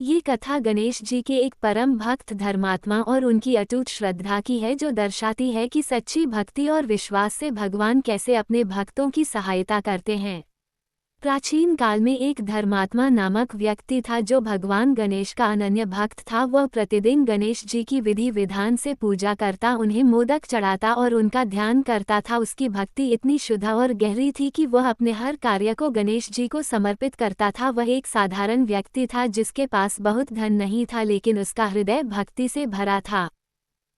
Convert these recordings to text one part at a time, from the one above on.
ये कथा गणेश जी के एक परम भक्त धर्मात्मा और उनकी अटूट श्रद्धा की है, जो दर्शाती है कि सच्ची भक्ति और विश्वास से भगवान कैसे अपने भक्तों की सहायता करते हैं। प्राचीन काल में एक धर्मात्मा नामक व्यक्ति था जो भगवान गणेश का अनन्य भक्त था। वह प्रतिदिन गणेश जी की विधि विधान से पूजा करता, उन्हें मोदक चढ़ाता और उनका ध्यान करता था। उसकी भक्ति इतनी शुद्ध और गहरी थी कि वह अपने हर कार्य को गणेश जी को समर्पित करता था। वह एक साधारण व्यक्ति था जिसके पास बहुत धन नहीं था, लेकिन उसका हृदय भक्ति से भरा था।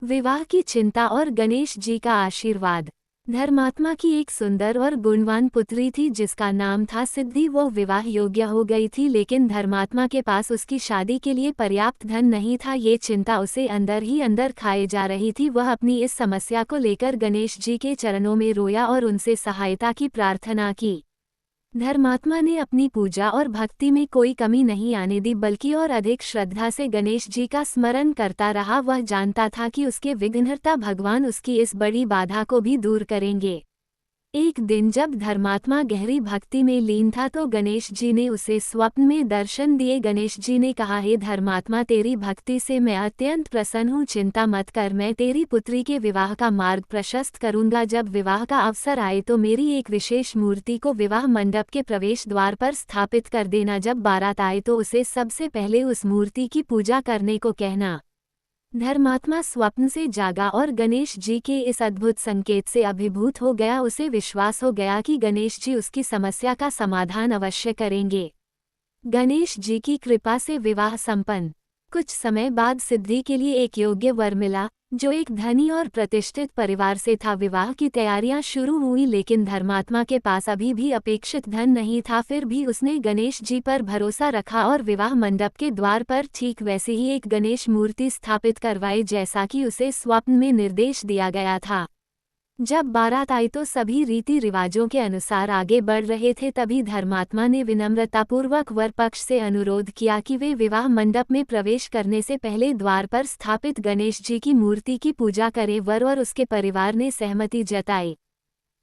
विवाह की चिंता और गणेश जी का आशीर्वाद। धर्मात्मा की एक सुंदर और गुणवान पुत्री थी जिसका नाम था सिद्धि। वो विवाह योग्य हो गई थी, लेकिन धर्मात्मा के पास उसकी शादी के लिए पर्याप्त धन नहीं था। ये चिंता उसे अंदर ही अंदर खाए जा रही थी। वह अपनी इस समस्या को लेकर गणेश जी के चरणों में रोया और उनसे सहायता की प्रार्थना की। धर्मात्मा ने अपनी पूजा और भक्ति में कोई कमी नहीं आने दी, बल्कि और अधिक श्रद्धा से गणेश जी का स्मरण करता रहा। वह जानता था कि उसके विघ्नहर्ता भगवान उसकी इस बड़ी बाधा को भी दूर करेंगे। एक दिन जब धर्मात्मा गहरी भक्ति में लीन था तो गणेश जी ने उसे स्वप्न में दर्शन दिए। गणेश जी ने कहा, हे धर्मात्मा, तेरी भक्ति से मैं अत्यंत प्रसन्न हूँ। चिंता मत कर, मैं तेरी पुत्री के विवाह का मार्ग प्रशस्त करूंगा। जब विवाह का अवसर आए तो मेरी एक विशेष मूर्ति को विवाह मंडप के प्रवेश द्वार पर स्थापित कर देना। जब बारात आए तो उसे सबसे पहले उस मूर्ति की पूजा करने को कहना। धर्मात्मा स्वप्न से जागा और गणेश जी के इस अद्भुत संकेत से अभिभूत हो गया। उसे विश्वास हो गया कि गणेश जी उसकी समस्या का समाधान अवश्य करेंगे। गणेश जी की कृपा से विवाह संपन्न। कुछ समय बाद सिद्धि के लिए एक योग्य वर मिला, जो एक धनी और प्रतिष्ठित परिवार से था। विवाह की तैयारियां शुरू हुई, लेकिन धर्मात्मा के पास अभी भी अपेक्षित धन नहीं था। फिर भी उसने गणेश जी पर भरोसा रखा और विवाह मंडप के द्वार पर ठीक वैसे ही एक गणेश मूर्ति स्थापित करवाई, जैसा कि उसे स्वप्न में निर्देश दिया गया था। जब बारात आई तो सभी रीति रिवाजों के अनुसार आगे बढ़ रहे थे। तभी धर्मात्मा ने विनम्रतापूर्वक वर पक्ष से अनुरोध किया कि वे विवाह मंडप में प्रवेश करने से पहले द्वार पर स्थापित गणेश जी की मूर्ति की पूजा करें। वर और उसके परिवार ने सहमति जताई।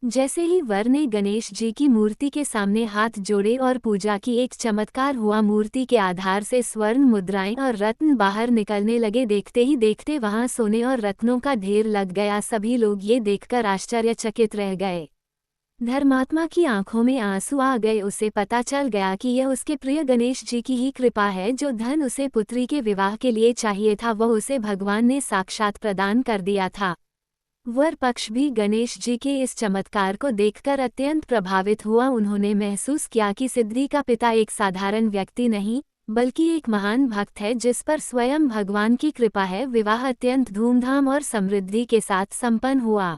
जैसे ही वर ने गणेश जी की मूर्ति के सामने हाथ जोड़े और पूजा की, एक चमत्कार हुआ। मूर्ति के आधार से स्वर्ण मुद्राएं और रत्न बाहर निकलने लगे। देखते ही देखते वहां सोने और रत्नों का ढेर लग गया। सभी लोग ये देखकर आश्चर्यचकित रह गए। धर्मात्मा की आंखों में आंसू आ गए। उसे पता चल गया कि यह उसके प्रिय गणेश जी की ही कृपा है। जो धन उसे पुत्री के विवाह के लिए चाहिए था, वह उसे भगवान ने साक्षात प्रदान कर दिया था। वर पक्ष भी गणेश जी के इस चमत्कार को देखकर अत्यंत प्रभावित हुआ। उन्होंने महसूस किया कि सिद्धि का पिता एक साधारण व्यक्ति नहीं, बल्कि एक महान भक्त है जिस पर स्वयं भगवान की कृपा है। विवाह अत्यंत धूमधाम और समृद्धि के साथ संपन्न हुआ।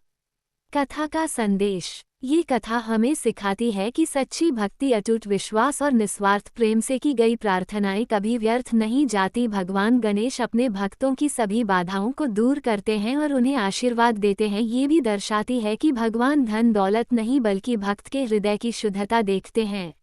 कथा का संदेश। ये कथा हमें सिखाती है कि सच्ची भक्ति, अटूट विश्वास और निस्वार्थ प्रेम से की गई प्रार्थनाएं कभी व्यर्थ नहीं जाती। भगवान गणेश अपने भक्तों की सभी बाधाओं को दूर करते हैं और उन्हें आशीर्वाद देते हैं। ये भी दर्शाती है कि भगवान धन दौलत नहीं, बल्कि भक्त के हृदय की शुद्धता देखते हैं।